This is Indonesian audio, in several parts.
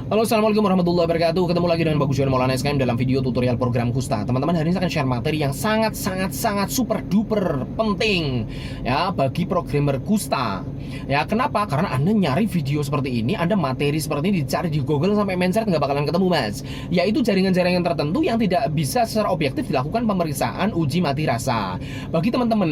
Halo, assalamualaikum warahmatullahi wabarakatuh. Ketemu lagi dengan Bagus Maulana SKM dalam video tutorial program Kusta. Teman-teman, hari ini saya akan share materi yang sangat super duper penting ya bagi programmer Kusta. Ya, kenapa? Karena Anda nyari video seperti ini, Anda materi seperti ini dicari di Google sampai mencret nggak bakalan ketemu, Mas. Yaitu jaringan-jaringan tertentu yang tidak bisa secara objektif dilakukan pemeriksaan uji mati rasa. Bagi teman-teman,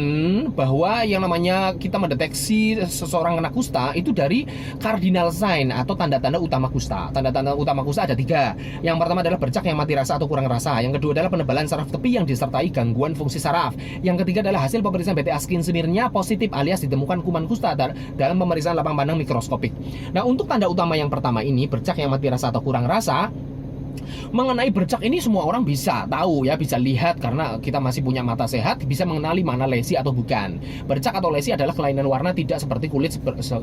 bahwa yang namanya kita mendeteksi seseorang kena kusta itu dari cardinal sign atau tanda-tanda utama kusta. Tanda-tanda utama kusta ada 3. Yang pertama adalah bercak yang mati rasa atau kurang rasa. Yang kedua adalah penebalan saraf tepi yang disertai gangguan fungsi saraf. Yang ketiga adalah hasil pemeriksaan BTA skin smear-nya positif alias ditemukan kuman kusta dalam pemeriksaan lapang pandang mikroskopik. Nah, untuk tanda utama yang pertama ini, bercak yang mati rasa atau kurang rasa, mengenai bercak ini semua orang bisa tahu ya, bisa lihat karena kita masih punya mata sehat, bisa mengenali mana lesi atau bukan. Bercak atau lesi adalah kelainan warna tidak seperti kulit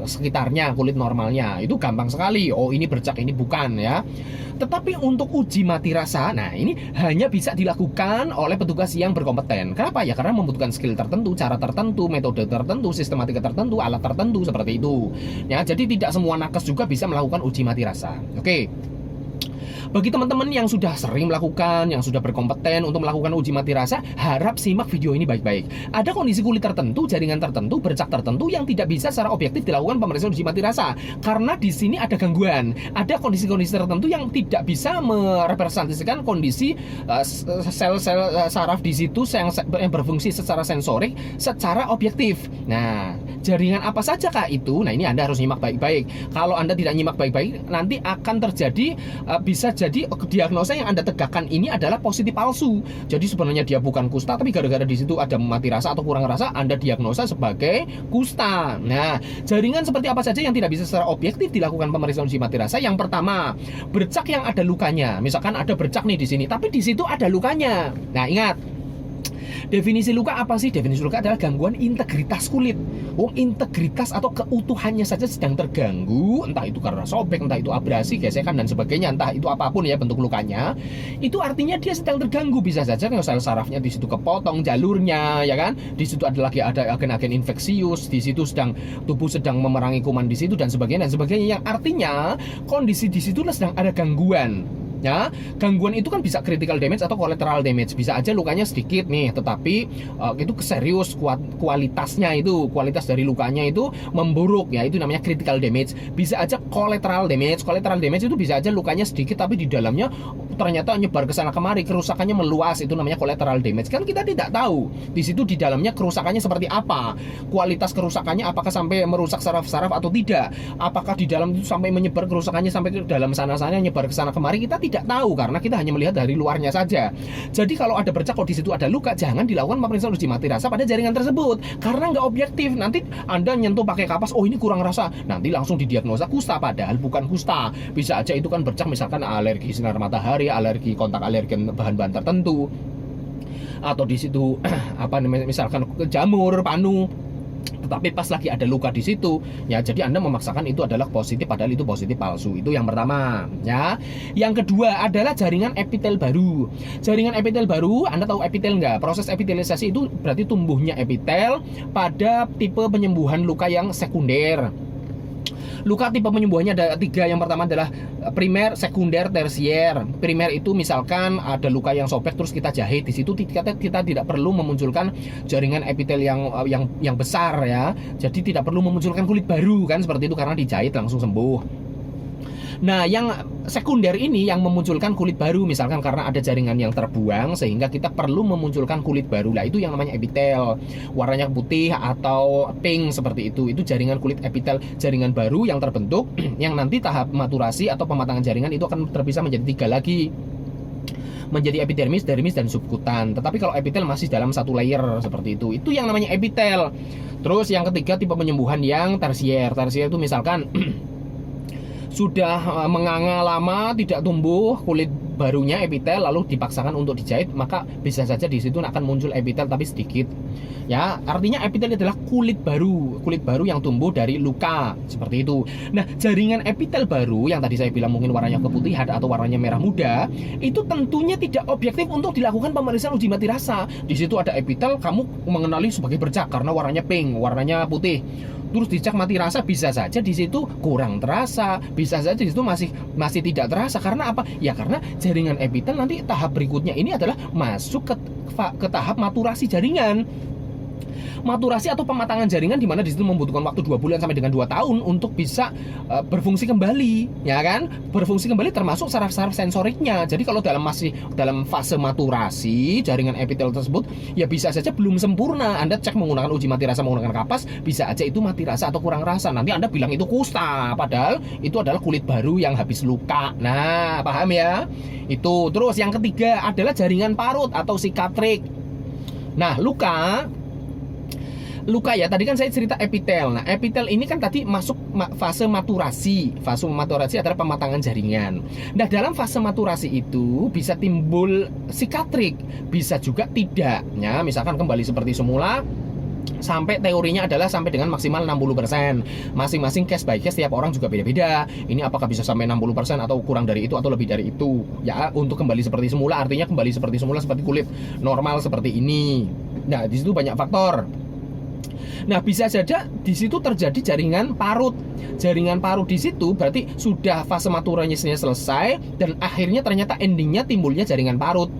sekitarnya, kulit normalnya. Itu gampang sekali. Oh, ini bercak, ini bukan ya. Tetapi untuk uji mati rasa, nah ini hanya bisa dilakukan oleh petugas yang berkompeten. Kenapa? Ya karena membutuhkan skill tertentu, cara tertentu, metode tertentu, sistematika tertentu, alat tertentu seperti itu. Ya, jadi tidak semua nakes juga bisa melakukan uji mati rasa. Oke. Bagi teman-teman yang sudah sering melakukan, yang sudah berkompeten untuk melakukan uji mati rasa, harap simak video ini baik-baik. Ada kondisi kulit tertentu, jaringan tertentu, bercak tertentu yang tidak bisa secara objektif dilakukan pemeriksaan uji mati rasa. Karena di sini ada gangguan. Ada kondisi-kondisi tertentu yang tidak bisa merepresentasikan kondisi sel-sel saraf di situ yang berfungsi secara sensorik, secara objektif. Nah, jaringan apa saja kah itu? Nah, ini Anda harus nyimak baik-baik. Kalau Anda tidak nyimak baik-baik, nanti akan terjadi bisa jadi diagnosa yang Anda tegakkan ini adalah positif palsu. Jadi sebenarnya dia bukan kusta, tapi gara-gara di situ ada mati rasa atau kurang rasa, Anda diagnosa sebagai kusta. Nah, jaringan seperti apa saja yang tidak bisa secara objektif dilakukan pemeriksaan uji mati rasa? Yang pertama, bercak yang ada lukanya. Misalkan ada bercak nih di sini, tapi di situ ada lukanya. Nah, ingat, definisi luka apa sih? Definisi luka adalah gangguan integritas kulit. Integritas atau keutuhannya saja sedang terganggu, entah itu karena sobek, entah itu abrasi, gesekan dan sebagainya, entah itu apapun ya bentuk lukanya. Itu artinya dia sedang terganggu. Bisa saja sel sarafnya di situ kepotong jalurnya, ya kan? Di situ ada agen-agen infeksius, di situ tubuh sedang memerangi kuman di situ dan sebagainya dan sebagainya. Yang artinya kondisi di situ sedang ada gangguan. Ya, gangguan itu kan bisa critical damage atau collateral damage. Bisa aja lukanya sedikit nih, tetapi itu serius, kualitas dari lukanya itu memburuk ya, itu namanya critical damage. Bisa aja collateral damage. Collateral damage itu bisa aja lukanya sedikit tapi di dalamnya ternyata nyebar ke sana kemari, kerusakannya meluas, itu namanya collateral damage. Kan kita tidak tahu di situ di dalamnya kerusakannya seperti apa. Kualitas kerusakannya apakah sampai merusak saraf-saraf atau tidak? Apakah di dalam itu sampai menyebar kerusakannya sampai ke dalam sana-sana, nyebar ke sana kemari, kita tidak tahu karena kita hanya melihat dari luarnya saja. Jadi kalau ada bercak, kalau di situ ada luka, jangan dilakukan pemeriksaan uji mati rasa pada jaringan tersebut karena nggak objektif. Nanti Anda nyentuh pakai kapas, oh ini kurang rasa, nanti langsung didiagnosa kusta padahal bukan kusta. Bisa aja itu kan bercak misalkan alergi sinar matahari, alergi kontak alergen bahan-bahan tertentu, atau di situ apa namanya misalkan jamur, panu. Tetapi pas lagi ada luka di situ, ya jadi Anda memaksakan itu adalah positif padahal itu positif palsu. Itu yang pertama, ya. Yang kedua adalah jaringan epitel baru. Jaringan epitel baru, Anda tahu epitel nggak? Proses epitelisasi itu berarti tumbuhnya epitel pada tipe penyembuhan luka yang sekunder. Luka tipe penyembuhannya ada 3. Yang pertama adalah primer, sekunder, tersier. Primer itu misalkan ada luka yang sobek terus kita jahit, di situ kita tidak perlu memunculkan jaringan epitel yang besar ya. Jadi tidak perlu memunculkan kulit baru kan seperti itu karena dijahit langsung sembuh. Nah, yang sekunder ini yang memunculkan kulit baru, misalkan karena ada jaringan yang terbuang sehingga kita perlu memunculkan kulit baru. Lah itu yang namanya epitel. Warnanya putih atau pink seperti itu. Itu jaringan kulit epitel, jaringan baru yang terbentuk yang nanti tahap maturasi atau pematangan jaringan itu akan terpisah menjadi 3 lagi. Menjadi epidermis, dermis dan subkutan. Tetapi kalau epitel masih dalam satu layer seperti itu. Itu yang namanya epitel. Terus yang ketiga tipe penyembuhan yang tersier. Tersier itu misalkan sudah menganga lama tidak tumbuh kulit barunya epitel lalu dipaksakan untuk dijahit, maka bisa saja di situ akan muncul epitel tapi sedikit. Ya, artinya epitel adalah kulit baru yang tumbuh dari luka seperti itu. Nah, jaringan epitel baru yang tadi saya bilang mungkin warnanya keputihan atau warnanya merah muda, itu tentunya tidak objektif untuk dilakukan pemeriksaan uji mati rasa. Di situ ada epitel, kamu mengenali sebagai bercak karena warnanya pink, warnanya putih. terus dicek mati rasa, bisa saja di situ kurang terasa, bisa saja di situ masih tidak terasa. Karena apa? Ya karena jaringan epitel nanti tahap berikutnya ini adalah masuk ke tahap maturasi jaringan. Maturasi atau pematangan jaringan, di mana di situ membutuhkan waktu 2 bulan sampai dengan 2 tahun untuk bisa berfungsi kembali, ya kan? Berfungsi kembali termasuk saraf-saraf sensoriknya. Jadi kalau masih dalam fase maturasi jaringan epitel tersebut, ya bisa saja belum sempurna. Anda cek menggunakan uji mati rasa menggunakan kapas, bisa aja itu mati rasa atau kurang rasa. Nanti Anda bilang itu kusta, padahal itu adalah kulit baru yang habis luka. Nah, paham ya? Itu. Terus yang ketiga adalah jaringan parut atau sikatrik. Nah, luka ya, tadi kan saya cerita epitel. Nah, epitel ini kan tadi masuk fase maturasi. Fase maturasi adalah pematangan jaringan. Nah, dalam fase maturasi itu bisa timbul sikatrik, bisa juga tidak. Ya, misalkan kembali seperti semula, sampai teorinya adalah sampai dengan maksimal 60%. Masing-masing case by case tiap orang juga beda-beda. Ini apakah bisa sampai 60% atau kurang dari itu atau lebih dari itu. Ya, untuk kembali seperti semula artinya kembali seperti semula seperti kulit normal seperti ini. Nah, di situ banyak faktor. Nah, bisa saja di situ terjadi jaringan parut. Jaringan parut di situ berarti sudah fase maturasinya selesai dan akhirnya ternyata endingnya timbulnya jaringan parut.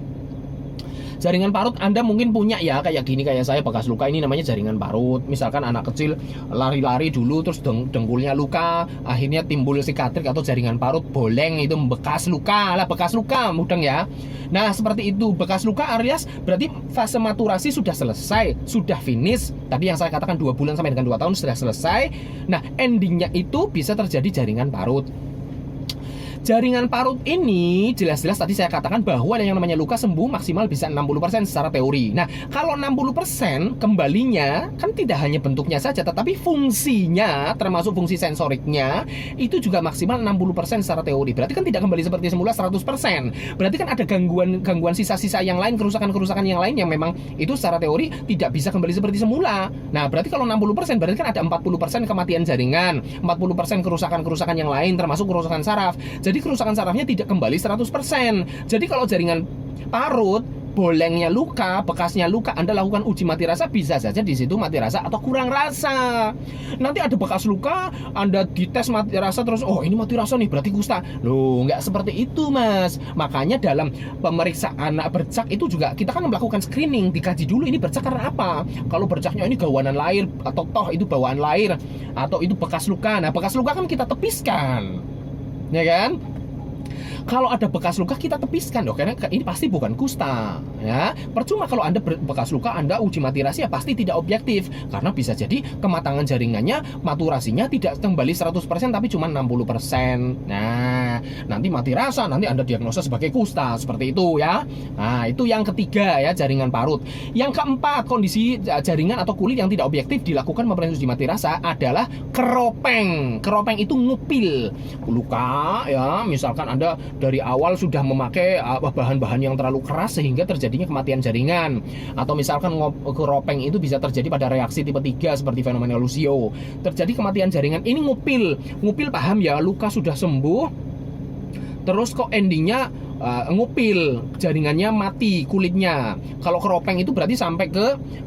Jaringan parut Anda mungkin punya ya, kayak gini, kayak saya bekas luka, ini namanya jaringan parut. Misalkan anak kecil lari-lari dulu terus dengkulnya luka, akhirnya timbul sikatrik atau jaringan parut boleng, itu bekas luka lah, bekas luka mudeng ya. Nah, seperti itu, bekas luka alias berarti fase maturasi sudah selesai, sudah finish. Tadi yang saya katakan 2 bulan sampai dengan 2 tahun sudah selesai. Nah, endingnya itu bisa terjadi jaringan parut. Jaringan parut ini jelas-jelas tadi saya katakan bahwa yang namanya luka sembuh maksimal bisa 60% secara teori. Nah, kalau 60% kembalinya kan tidak hanya bentuknya saja, tetapi fungsinya termasuk fungsi sensoriknya itu juga maksimal 60% secara teori. Berarti kan tidak kembali seperti semula 100%. Berarti kan ada gangguan sisa-sisa yang lain, kerusakan-kerusakan yang lain yang memang itu secara teori tidak bisa kembali seperti semula. Nah, berarti kalau 60% berarti kan ada 40% kematian jaringan, 40% kerusakan-kerusakan yang lain termasuk kerusakan saraf. Jadi kerusakan sarafnya tidak kembali 100%. Jadi kalau jaringan parut, bolengnya luka, bekasnya luka, Anda lakukan uji mati rasa, bisa saja di situ mati rasa atau kurang rasa. Nanti ada bekas luka, Anda dites mati rasa terus, oh ini mati rasa nih, berarti kusta. Loh, nggak seperti itu Mas. Makanya dalam pemeriksaan bercak itu juga kita kan melakukan screening, dikaji dulu ini bercak karena apa. Kalau bercaknya ini gawanan lahir atau toh itu bawaan lahir atau itu bekas luka. Nah, bekas luka kan kita tepiskan, ya kan? Kalau ada bekas luka kita tepiskan dong, karena ini pasti bukan kusta ya. Percuma kalau Anda bekas luka Anda uji mati rasa pasti tidak objektif, karena bisa jadi kematangan jaringannya, maturasinya tidak kembali 100% tapi cuma 60%. Nah, nanti mati rasa, nanti Anda diagnosa sebagai kusta, seperti itu ya. Nah, itu yang ketiga ya, jaringan parut. Yang keempat, kondisi jaringan atau kulit yang tidak objektif dilakukan pemeriksaan uji mati rasa adalah keropeng. Keropeng itu ngupil luka ya, misalkan Anda dari awal sudah memakai bahan-bahan yang terlalu keras sehingga terjadinya kematian jaringan, atau misalkan keropeng itu bisa terjadi pada reaksi tipe 3 seperti fenomena Lucio, terjadi kematian jaringan. Ini ngupil paham ya, luka sudah sembuh terus kok endingnya ngupil, jaringannya mati kulitnya. Kalau keropeng itu berarti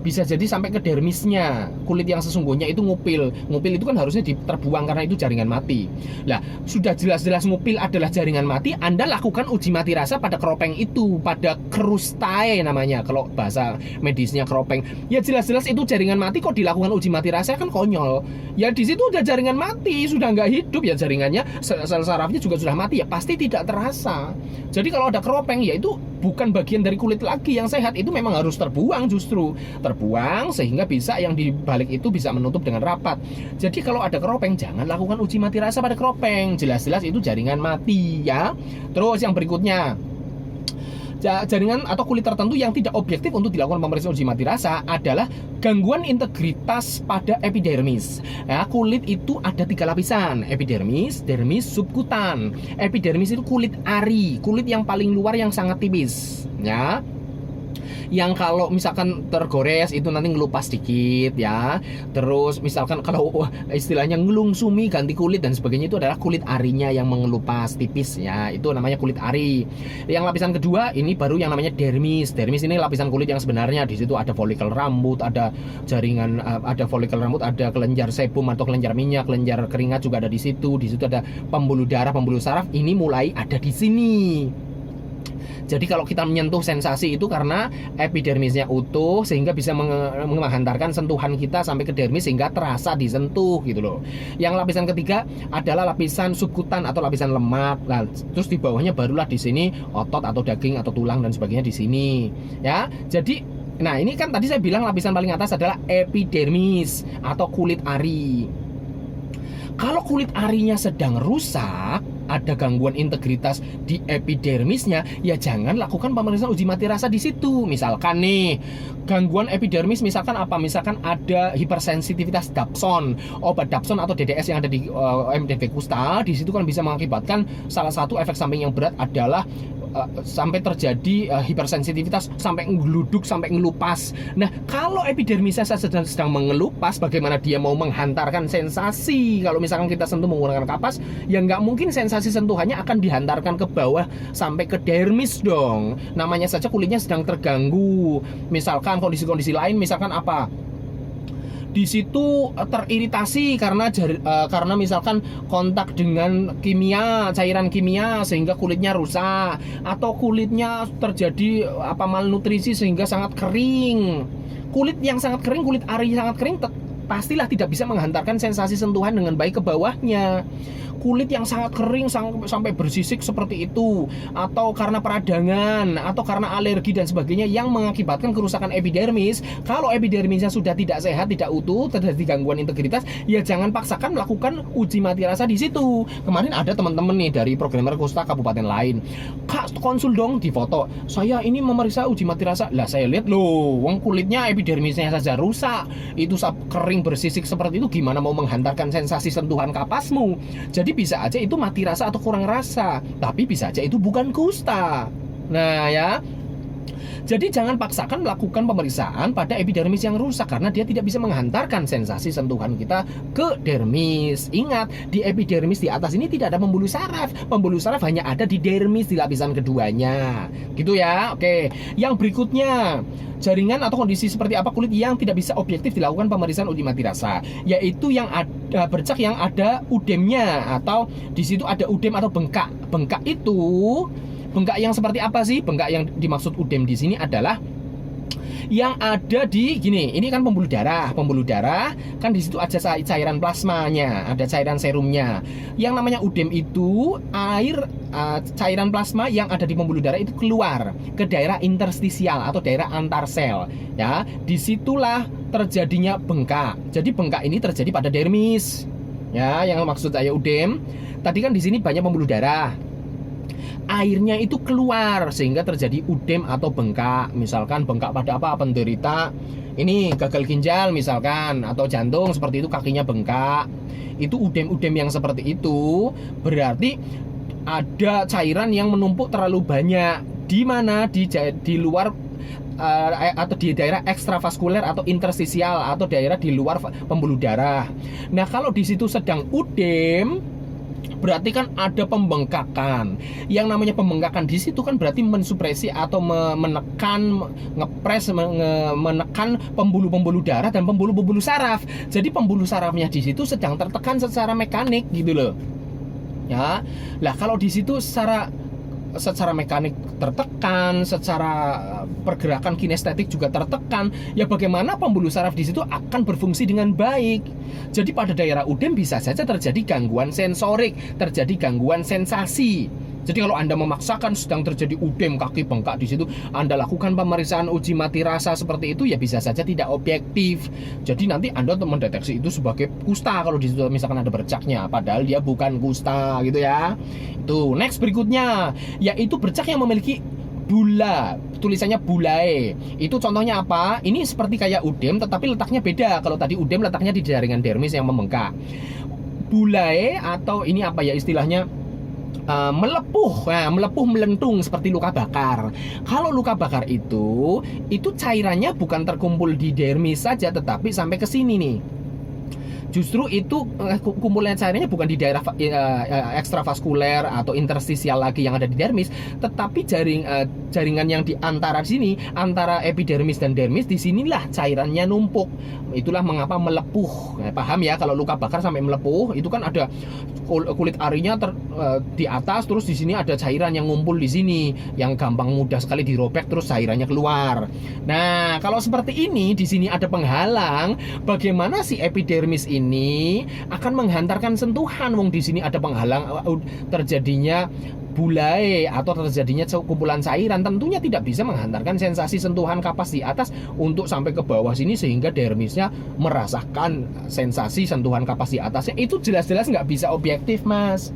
bisa jadi sampai ke dermisnya. Kulit yang sesungguhnya itu ngupil. Ngupil itu kan harusnya terbuang karena itu jaringan mati. Lah, sudah jelas-jelas ngupil adalah jaringan mati, Anda lakukan uji mati rasa pada keropeng itu, pada krustae namanya kalau bahasa medisnya keropeng. Ya jelas-jelas itu jaringan mati, kok dilakukan uji mati rasa, kan konyol. Ya di situ udah jaringan mati, sudah nggak hidup ya jaringannya, sel sarafnya juga sudah mati, ya pasti tidak terasa. Jadi kalau ada keropeng, ya itu bukan bagian dari kulit lagi yang sehat, itu memang harus terbuang, justru terbuang sehingga bisa yang di balik itu bisa menutup dengan rapat. Jadi kalau ada keropeng, jangan lakukan uji mati rasa pada keropeng, jelas-jelas itu jaringan mati ya. Terus yang berikutnya, jaringan atau kulit tertentu yang tidak objektif untuk dilakukan pemeriksaan uji mati rasa adalah gangguan integritas pada epidermis. Ya, kulit itu ada 3 lapisan: epidermis, dermis, subkutan. Epidermis itu kulit ari, kulit yang paling luar yang sangat tipis. Ya. Yang kalau misalkan tergores itu nanti ngelupas dikit ya. Terus misalkan kalau istilahnya ngelungsumi ganti kulit dan sebagainya, itu adalah kulit arinya yang mengelupas tipis ya. Itu namanya kulit ari. Yang lapisan kedua ini baru yang namanya dermis. Dermis ini lapisan kulit yang sebenarnya. Di situ ada folikel rambut, ada jaringan, ada folikel rambut, ada kelenjar sebum atau kelenjar minyak, kelenjar keringat juga ada di situ. Di situ ada pembuluh darah, pembuluh saraf. Ini mulai ada di sini. Jadi kalau kita menyentuh sensasi itu karena epidermisnya utuh sehingga bisa menghantarkan sentuhan kita sampai ke dermis sehingga terasa disentuh gitu loh. Yang lapisan ketiga adalah lapisan subkutan atau lapisan lemak. Nah, terus di bawahnya barulah di sini otot atau daging atau tulang dan sebagainya di sini. Ya. Jadi nah ini kan tadi saya bilang lapisan paling atas adalah epidermis atau kulit ari. Kalau kulit arinya sedang rusak, ada gangguan integritas di epidermisnya, ya jangan lakukan pemeriksaan uji mati rasa di situ. Misalkan nih, gangguan epidermis misalkan apa? Misalkan ada hipersensitivitas dapson, obat dapson atau DDS yang ada di MDV kusta, di situ kan bisa mengakibatkan salah satu efek samping yang berat adalah sampai terjadi hipersensitivitas, sampai ngeluduk, sampai ngelupas. Nah, kalau epidermisnya sedang mengelupas, bagaimana dia mau menghantarkan sensasi? Kalau misalkan kita sentuh menggunakan kapas, ya nggak mungkin sensasi sentuhannya akan dihantarkan ke bawah sampai ke dermis dong. Namanya saja kulitnya sedang terganggu. Misalkan kondisi-kondisi lain, misalkan apa? Di situ teriritasi karena misalkan kontak dengan kimia, cairan kimia sehingga kulitnya rusak, atau kulitnya terjadi malnutrisi sehingga sangat kering. Kulit yang sangat kering, kulit ari sangat kering pastilah tidak bisa menghantarkan sensasi sentuhan dengan baik ke bawahnya. Kulit yang sangat kering sampai bersisik seperti itu, atau karena peradangan, atau karena alergi dan sebagainya yang mengakibatkan kerusakan epidermis. Kalau epidermisnya sudah tidak sehat, tidak utuh, terjadi gangguan integritas, ya jangan paksakan melakukan uji mati rasa di situ. Kemarin ada teman-teman nih dari programmer kusta kabupaten lain, "Kak, konsul dong," di foto. "Saya ini memeriksa uji mati rasa." Lah saya lihat loh, wong kulitnya epidermisnya saja rusak, itu kering bersisik seperti itu, gimana mau menghantarkan sensasi sentuhan kapasmu? Jadi bisa aja itu mati rasa atau kurang rasa, tapi bisa aja itu bukan kusta. Nah ya, jadi jangan paksakan melakukan pemeriksaan pada epidermis yang rusak karena dia tidak bisa menghantarkan sensasi sentuhan kita ke dermis. Ingat, di epidermis di atas ini tidak ada pembuluh saraf. Pembuluh saraf hanya ada di dermis, di lapisan keduanya. Gitu ya. Oke, yang berikutnya, jaringan atau kondisi seperti apa kulit yang tidak bisa objektif dilakukan pemeriksaan uji mati rasa, yaitu yang ada bercak yang ada udemnya, atau di situ ada udem atau bengkak. Bengkak yang seperti apa sih? Bengkak yang dimaksud udem di sini adalah yang ada di gini. Ini kan pembuluh darah. Pembuluh darah kan di situ ada cairan plasmanya, ada cairan serumnya. Yang namanya udem itu air cairan plasma yang ada di pembuluh darah itu keluar ke daerah interstisial atau daerah antar sel. Ya, disitulah terjadinya bengkak. Jadi bengkak ini terjadi pada dermis. Ya, yang maksud saya udem. Tadi kan di sini banyak pembuluh darah. Airnya itu keluar sehingga terjadi udem atau bengkak. Misalkan bengkak pada apa? Penderita ini gagal ginjal misalkan, atau jantung seperti itu, kakinya bengkak. Itu udem-udem yang seperti itu berarti ada cairan yang menumpuk terlalu banyak. Di mana? Di luar atau di daerah ekstravaskuler atau interstisial atau daerah di luar pembuluh darah. Nah, kalau di situ sedang udem, berarti kan ada pembengkakan. Yang namanya pembengkakan di situ kan berarti mensupresi atau menekan, menekan pembuluh-pembuluh darah dan pembuluh-pembuluh saraf. Jadi pembuluh sarafnya di situ sedang tertekan secara mekanik gitu loh. Ya. Lah kalau di situ secara mekanik tertekan, secara pergerakan kinestetik juga tertekan, ya bagaimana pembuluh saraf di situ akan berfungsi dengan baik. Jadi pada daerah udem bisa saja terjadi gangguan sensorik, terjadi gangguan sensasi. Jadi kalau Anda memaksakan sedang terjadi udem, kaki bengkak di situ, Anda lakukan pemeriksaan uji mati rasa seperti itu, ya bisa saja tidak objektif. Jadi nanti Anda mendeteksi itu sebagai kusta kalau di situ misalkan ada bercaknya, padahal dia bukan kusta gitu ya. Itu next berikutnya, yaitu bercak yang memiliki bula, tulisannya bulae. Itu contohnya apa? Ini seperti kayak udem tetapi letaknya beda. Kalau tadi udem letaknya di jaringan dermis yang membengkak. Bulae atau ini apa ya istilahnya? melepuh melentung seperti luka bakar. Kalau luka bakar itu cairannya bukan terkumpul di dermis saja, tetapi sampai ke sini nih. Justru itu kumpulan cairannya bukan di daerah ekstravaskuler atau interstisial lagi yang ada di dermis, tetapi jaringan yang di antara sini, antara epidermis dan dermis, di sinilah cairannya numpuk. Itulah mengapa melepuh. Paham ya, kalau luka bakar sampai melepuh itu kan ada kulit arinya di atas, terus di sini ada cairan yang ngumpul di sini, yang gampang mudah sekali dirobek terus cairannya keluar. Nah, kalau seperti ini di sini ada penghalang, bagaimana si epidermis ini akan menghantarkan sentuhan? Wong di sini ada penghalang terjadinya bulai atau terjadinya kumpulan cairan, tentunya tidak bisa menghantarkan sensasi sentuhan kapas di atas untuk sampai ke bawah sini sehingga dermisnya merasakan sensasi sentuhan kapas di atasnya. Itu jelas-jelas nggak bisa objektif, Mas.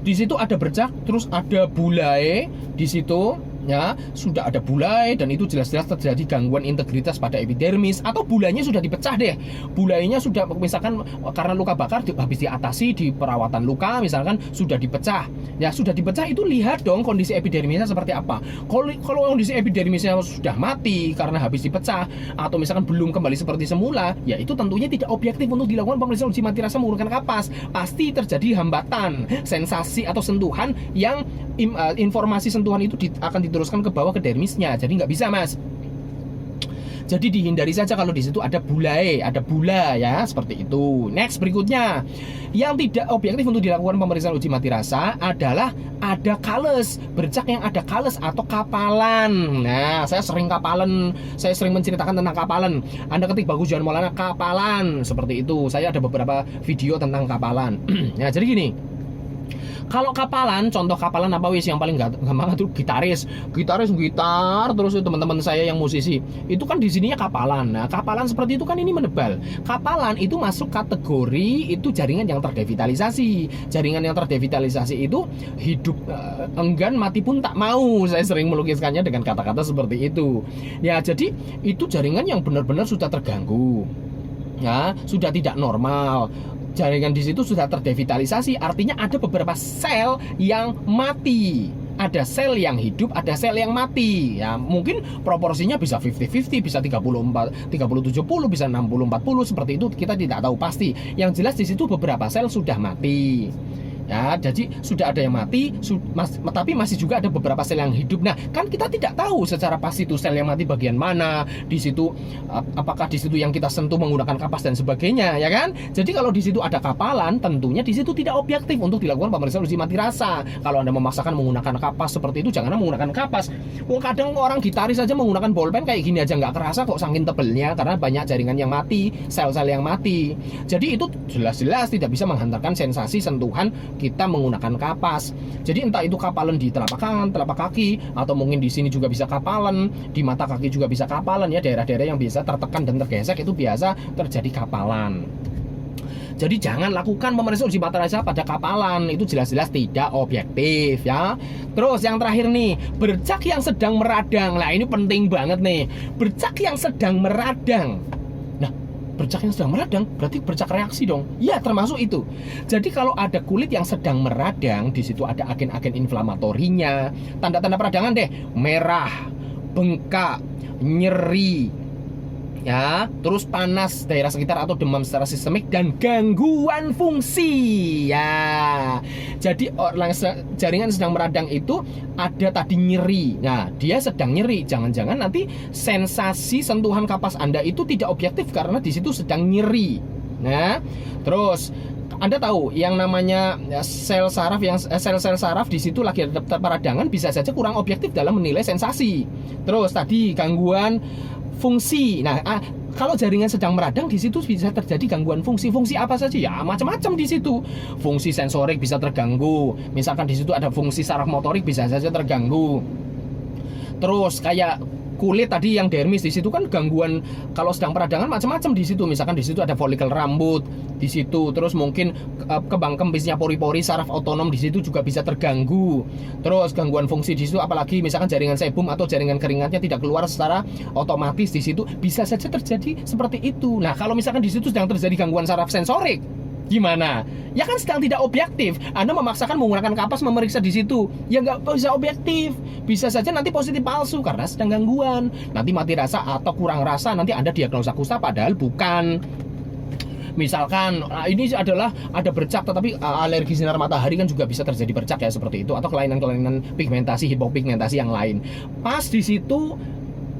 Di situ ada bercak, terus ada bulai di situ. Ya, sudah ada bulai dan itu jelas-jelas terjadi gangguan integritas pada epidermis, atau bulainya sudah dipecah deh. Bulainya sudah, misalkan karena luka bakar habis diatasi di perawatan luka, misalkan sudah dipecah. Ya, sudah dipecah itu lihat dong kondisi epidermisnya seperti apa. Kalau kondisi epidermisnya sudah mati karena habis dipecah atau misalkan belum kembali seperti semula, ya itu tentunya tidak objektif untuk dilakukan pemeriksaan uji mati rasa menggunakan kapas. Pasti terjadi hambatan, sensasi atau sentuhan yang informasi sentuhan itu akan diteruskan ke bawah ke dermisnya. Jadi nggak bisa, Mas. Jadi dihindari saja kalau di situ ada bulai, ada bula ya, seperti itu. Next, berikutnya yang tidak objektif untuk dilakukan pemeriksaan uji mati rasa adalah ada kales, bercak yang ada kales atau kapalan. Nah, saya sering menceritakan tentang kapalan. Anda ketik Bagus Johan Maulana kapalan, seperti itu. Saya ada beberapa video tentang kapalan. Nah, jadi gini. Kalau kapalan, contoh kapalan apa wis yang paling gampang itu gitaris gitar, terus teman-teman saya yang musisi itu kan di sininya kapalan. Nah, kapalan seperti itu kan ini menebal. Kapalan itu masuk kategori itu jaringan yang terdevitalisasi. Jaringan yang terdevitalisasi itu hidup enggan mati pun tak mau. Saya sering melukiskannya dengan kata-kata seperti itu. Ya, jadi itu jaringan yang benar-benar sudah terganggu. Ya, sudah tidak normal. Jaringan di situ sudah terdevitalisasi, artinya ada beberapa sel yang mati. Ada sel yang hidup, ada sel yang mati. Ya, mungkin proporsinya bisa 50-50, bisa 30-70, bisa 60-40, seperti itu kita tidak tahu pasti. Yang jelas di situ beberapa sel sudah mati. Ya, jadi sudah ada yang mati, tapi masih juga ada beberapa sel yang hidup. Nah, kan kita tidak tahu secara pasti itu sel yang mati bagian mana. Di situ apakah di situ yang kita sentuh menggunakan kapas dan sebagainya, ya kan? Jadi kalau di situ ada kapalan, tentunya di situ tidak objektif untuk dilakukan pemeriksaan uji mati rasa. Kalau Anda memaksakan menggunakan kapas seperti itu, jangan menggunakan kapas. Kadang orang gitaris saja menggunakan bolpen kayak gini aja nggak kerasa kok saking tebelnya, karena banyak jaringan yang mati, sel-sel yang mati. Jadi itu jelas-jelas tidak bisa menghantarkan sensasi sentuhan kita menggunakan kapas. Jadi entah itu kapalan di telapak tangan, telapak kaki, atau mungkin di sini juga bisa kapalan, di mata kaki juga bisa kapalan ya, daerah-daerah yang biasa tertekan dan tergesek itu biasa terjadi kapalan. Jadi jangan lakukan pemeriksaan uji mati rasa pada kapalan, itu jelas-jelas tidak objektif ya. Terus yang terakhir nih, bercak yang sedang meradang. Nah, ini penting banget nih. Bercak yang sedang meradang. Bercak yang sedang meradang berarti bercak reaksi dong. Ya, termasuk itu. Jadi kalau ada kulit yang sedang meradang, di situ ada agen-agen inflamatorinya. Tanda-tanda peradangan deh, merah, bengkak, nyeri, ya, terus panas daerah sekitar atau demam secara sistemik dan gangguan fungsi. Ya. Jadi jaringan sedang meradang itu ada tadi nyeri. Nah, dia sedang nyeri. Jangan-jangan nanti sensasi sentuhan kapas Anda itu tidak objektif karena di situ sedang nyeri. Nah, terus Anda tahu yang namanya sel saraf, yang sel-sel saraf di situ lagi ada peradangan bisa saja kurang objektif dalam menilai sensasi. Terus tadi gangguan fungsi. Nah, kalau jaringan sedang meradang di situ bisa terjadi gangguan fungsi. Fungsi apa saja? Ya, macam-macam di situ. Fungsi sensorik bisa terganggu. Misalkan di situ ada fungsi saraf motorik bisa saja terganggu. Terus kayak kulit tadi yang dermis di situ kan gangguan kalau sedang peradangan macam-macam di situ. Misalkan di situ ada folikel rambut di situ, terus mungkin kembang kempisnya pori-pori saraf otonom di situ juga bisa terganggu. Terus gangguan fungsi di situ, apalagi misalkan jaringan sebum atau jaringan keringatnya tidak keluar secara otomatis di situ bisa saja terjadi seperti itu. Nah, kalau misalkan di situ sedang terjadi gangguan saraf sensorik, Gimana? Ya kan sedang tidak objektif. Anda memaksakan menggunakan kapas memeriksa di situ, ya nggak bisa objektif. Bisa saja nanti positif palsu karena sedang gangguan. Nanti mati rasa atau kurang rasa, nanti Anda diagnosa kusta padahal bukan. Misalkan ini adalah ada bercak tetapi alergi sinar matahari kan juga bisa terjadi bercak ya seperti itu, atau kelainan-kelainan pigmentasi, hipopigmentasi yang lain. Pas di situ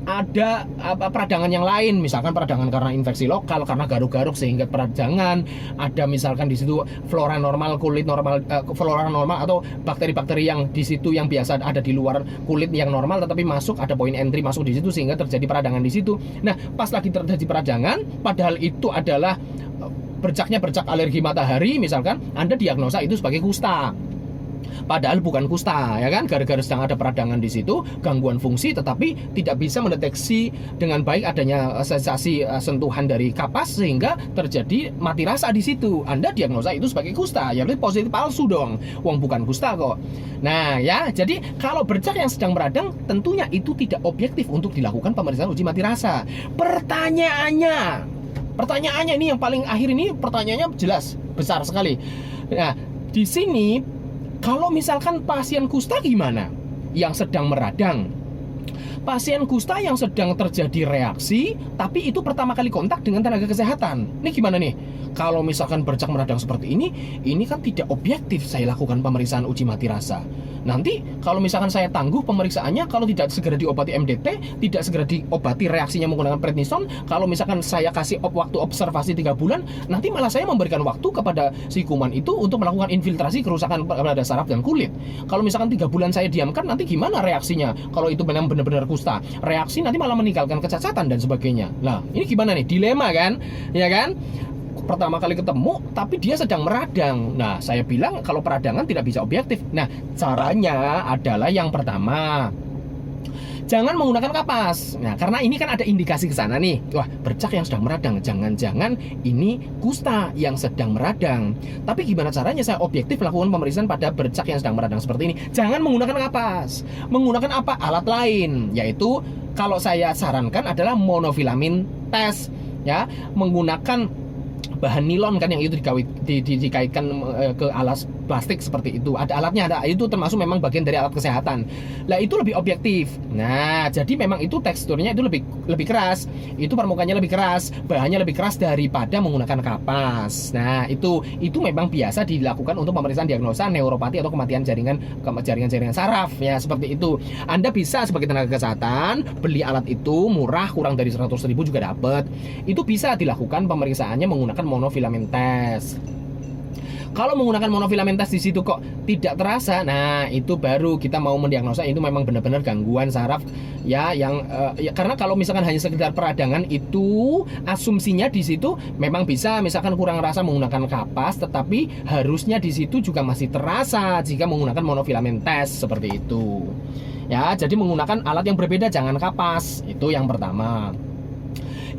ada peradangan yang lain, misalkan peradangan karena infeksi lokal, karena garuk-garuk sehingga peradangan. Ada misalkan di situ flora normal, kulit normal, flora normal atau bakteri-bakteri yang di situ yang biasa ada di luar kulit yang normal tetapi masuk, ada poin entry masuk di situ sehingga terjadi peradangan di situ. Nah, pas lagi terjadi peradangan padahal itu adalah bercaknya bercak alergi matahari, misalkan Anda diagnosa itu sebagai kusta. Padahal bukan kusta, ya kan? Gara-gara sedang ada peradangan di situ, gangguan fungsi, tetapi tidak bisa mendeteksi dengan baik adanya sensasi sentuhan dari kapas sehingga terjadi mati rasa di situ. Anda diagnosa itu sebagai kusta, ya berarti positif palsu dong. Wong bukan kusta kok. Nah, ya, jadi kalau bercak yang sedang meradang, tentunya itu tidak objektif untuk dilakukan pemeriksaan uji mati rasa. Pertanyaannya ini yang paling akhir ini, pertanyaannya jelas besar sekali. Nah, di sini kalau misalkan pasien kusta gimana? Yang sedang meradang. Pasien kusta yang sedang terjadi reaksi, tapi itu pertama kali kontak dengan tenaga kesehatan. Ini gimana nih? Kalau misalkan bercak meradang seperti ini kan tidak objektif saya lakukan pemeriksaan uji mati rasa. Nanti kalau misalkan saya tangguh pemeriksaannya, kalau tidak segera diobati MDT, tidak segera diobati reaksinya menggunakan prednison, kalau misalkan saya kasih waktu observasi 3 bulan, nanti malah saya memberikan waktu kepada si kuman itu untuk melakukan infiltrasi kerusakan pada saraf dan kulit. Kalau misalkan 3 bulan saya diamkan, nanti gimana reaksinya? Kalau itu memang benar-benar kusta, reaksi nanti malah meninggalkan kecacatan dan sebagainya. Nah, ini gimana nih? Dilema kan? Ya kan? Pertama kali ketemu tapi dia sedang meradang. Nah, saya bilang kalau peradangan tidak bisa objektif. Nah, caranya adalah yang pertama, jangan menggunakan kapas. Nah, karena ini kan ada indikasi ke sana nih. Wah, bercak yang sedang meradang. Jangan-jangan ini kusta yang sedang meradang. Tapi gimana caranya saya objektif melakukan pemeriksaan pada bercak yang sedang meradang seperti ini? Jangan menggunakan kapas. Menggunakan apa? Alat lain, yaitu kalau saya sarankan adalah monofilamin test, ya, menggunakan bahan nilon kan yang itu dikaitkan ke alas plastik seperti itu. Ada alatnya, ada, itu termasuk memang bagian dari alat kesehatan. Nah, itu lebih objektif. Nah, jadi memang itu teksturnya itu lebih keras. Itu permukaannya lebih keras, bahannya lebih keras daripada menggunakan kapas. Nah, itu memang biasa dilakukan untuk pemeriksaan diagnosa neuropati atau kematian jaringan saraf ya, seperti itu. Anda bisa sebagai tenaga kesehatan beli alat itu murah, kurang dari 100.000 juga dapat. Itu bisa dilakukan pemeriksaannya menggunakan monofilamen test. Kalau menggunakan monofilamen test di situ kok tidak terasa, nah itu baru kita mau mendiagnosa itu memang benar-benar gangguan saraf ya, yang ya, karena kalau misalkan hanya sekedar peradangan itu asumsinya di situ memang bisa misalkan kurang rasa menggunakan kapas, tetapi harusnya di situ juga masih terasa jika menggunakan monofilamen test seperti itu. Ya, jadi menggunakan alat yang berbeda, jangan kapas. Itu yang pertama.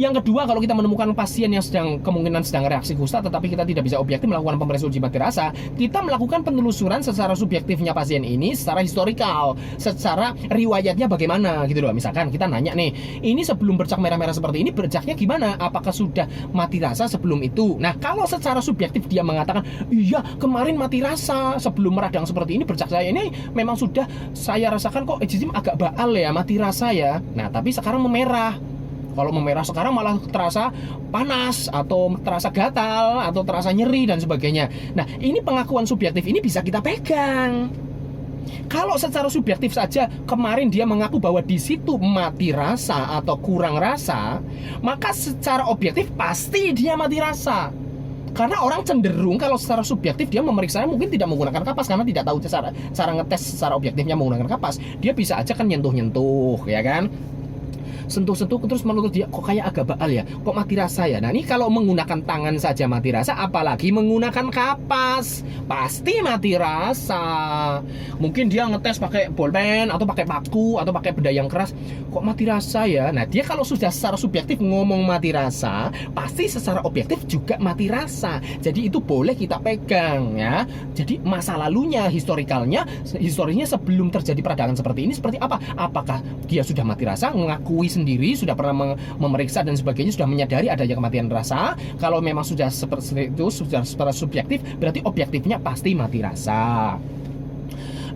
Yang kedua, kalau kita menemukan pasien yang kemungkinan sedang reaksi kusta tetapi kita tidak bisa objektif melakukan pemeriksaan uji mati rasa, kita melakukan penelusuran secara subjektifnya pasien ini, secara historikal, secara riwayatnya bagaimana gitu loh. Misalkan kita nanya nih, ini sebelum bercak merah-merah seperti ini bercaknya gimana? Apakah sudah mati rasa sebelum itu? Nah, kalau secara subjektif dia mengatakan, iya kemarin mati rasa, sebelum meradang seperti ini bercak saya ini memang sudah saya rasakan kok agak baal ya, mati rasa ya. Nah, tapi sekarang memerah. Kalau memerah sekarang malah terasa panas atau terasa gatal atau terasa nyeri dan sebagainya. Nah, ini pengakuan subjektif ini bisa kita pegang. Kalau secara subjektif saja kemarin dia mengaku bahwa di situ mati rasa atau kurang rasa, maka secara objektif pasti dia mati rasa. Karena orang cenderung kalau secara subjektif dia memeriksanya mungkin tidak menggunakan kapas karena tidak tahu cara ngetes secara objektifnya menggunakan kapas. Dia bisa aja kan nyentuh-nyentuh, ya kan? Sentuh-sentuh terus menurut dia kok kayak agak baal ya, kok mati rasa ya. Nah, ini kalau menggunakan tangan saja mati rasa, apalagi menggunakan kapas, pasti mati rasa. Mungkin dia ngetes pakai bolpen atau pakai paku atau pakai benda yang keras, kok mati rasa ya. Nah, dia kalau sudah secara subjektif ngomong mati rasa, pasti secara objektif juga mati rasa. Jadi itu boleh kita pegang ya. Jadi masa lalunya, historinya sebelum terjadi peradangan seperti ini seperti apa? Apakah dia sudah mati rasa, mengakui sendiri, sudah pernah memeriksa dan sebagainya, sudah menyadari adanya kematian rasa. Kalau memang sudah seperti itu, sudah secara subjektif, berarti objektifnya pasti mati rasa.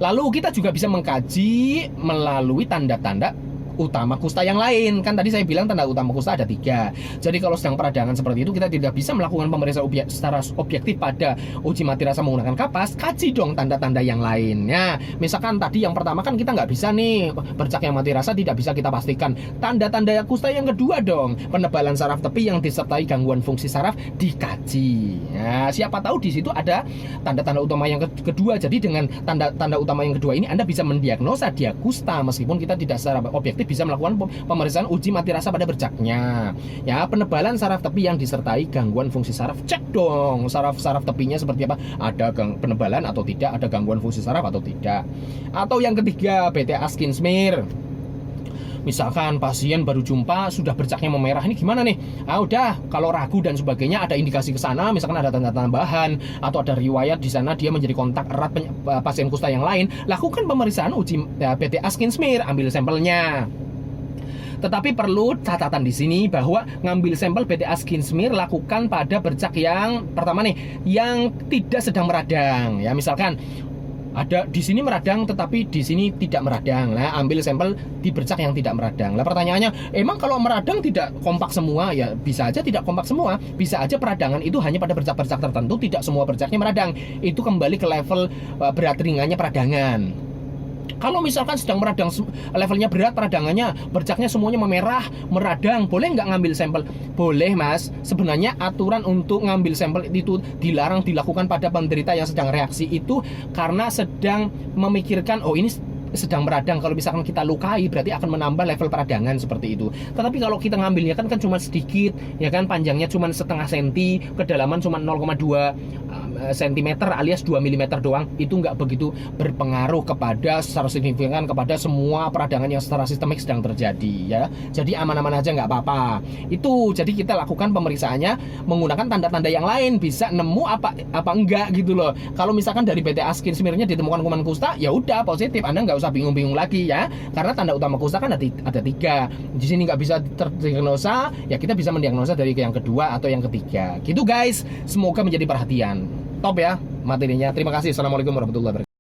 Lalu kita juga bisa mengkaji melalui tanda-tanda utama kusta yang lain. Kan tadi saya bilang tanda utama kusta ada 3. Jadi kalau sedang peradangan seperti itu, kita tidak bisa melakukan pemeriksaan secara objektif pada uji mati rasa menggunakan kapas. Kaji dong tanda-tanda yang lainnya. Misalkan tadi yang pertama kan kita nggak bisa nih, bercak yang mati rasa tidak bisa kita pastikan. Tanda-tanda kusta yang kedua dong, penebalan saraf tepi yang disertai gangguan fungsi saraf dikaji. Nah, siapa tahu di situ ada tanda-tanda utama yang kedua. Jadi dengan tanda-tanda utama yang kedua ini Anda bisa mendiagnosa dia kusta, meskipun kita tidak secara objektif bisa melakukan pemeriksaan uji mati rasa pada bercaknya. Ya, penebalan saraf tepi yang disertai gangguan fungsi saraf. Cek dong saraf-saraf tepinya seperti apa, ada penebalan atau tidak, ada gangguan fungsi saraf atau tidak. Atau yang ketiga, BTA skin smear. Misalkan pasien baru jumpa sudah bercaknya memerah, ini gimana nih? Udah, kalau ragu dan sebagainya, ada indikasi ke sana, misalkan ada tanda tambahan atau ada riwayat di sana dia menjadi kontak erat pasien kusta yang lain, lakukan pemeriksaan uji BTA skin smear, ambil sampelnya. Tetapi perlu catatan di sini bahwa ngambil sampel BTA skin smear lakukan pada bercak yang pertama nih, yang tidak sedang meradang. Ya, misalkan ada di sini meradang tetapi di sini tidak meradang. Nah, ambil sampel di bercak yang tidak meradang. Lah pertanyaannya, emang kalau meradang tidak kompak semua? Ya bisa aja tidak kompak semua. Bisa aja peradangan itu hanya pada bercak-bercak tertentu, tidak semua bercaknya meradang. Itu kembali ke level berat ringannya peradangan. Kalau misalkan sedang meradang, levelnya berat peradangannya, bercaknya semuanya memerah, meradang, boleh nggak ngambil sampel? Boleh, Mas. Sebenarnya aturan untuk ngambil sampel itu dilarang dilakukan pada penderita yang sedang reaksi itu karena sedang memikirkan, oh ini sedang meradang. Kalau misalkan kita lukai berarti akan menambah level peradangan seperti itu. Tetapi kalau kita ngambilnya kan cuma sedikit, ya kan, panjangnya cuma setengah senti, kedalaman cuma 0,2 cm alias 2 mm doang, itu nggak begitu berpengaruh kepada secara signifikan kepada semua peradangan yang secara sistemik sedang terjadi, ya. Jadi aman-aman aja, nggak apa-apa. Itu jadi kita lakukan pemeriksaannya menggunakan tanda-tanda yang lain, bisa nemu apa enggak gitu loh. Kalau misalkan dari BTA skin smear-nya ditemukan kuman kusta, ya udah positif, Anda nggak usah bingung-bingung lagi ya, karena tanda utama kusta kan ada 3. Di sini nggak bisa terdiagnosa, ya kita bisa mendiagnosa dari yang kedua atau yang ketiga. Gitu guys, semoga menjadi perhatian. Top ya materinya. Terima kasih. Assalamualaikum warahmatullahi wabarakatuh.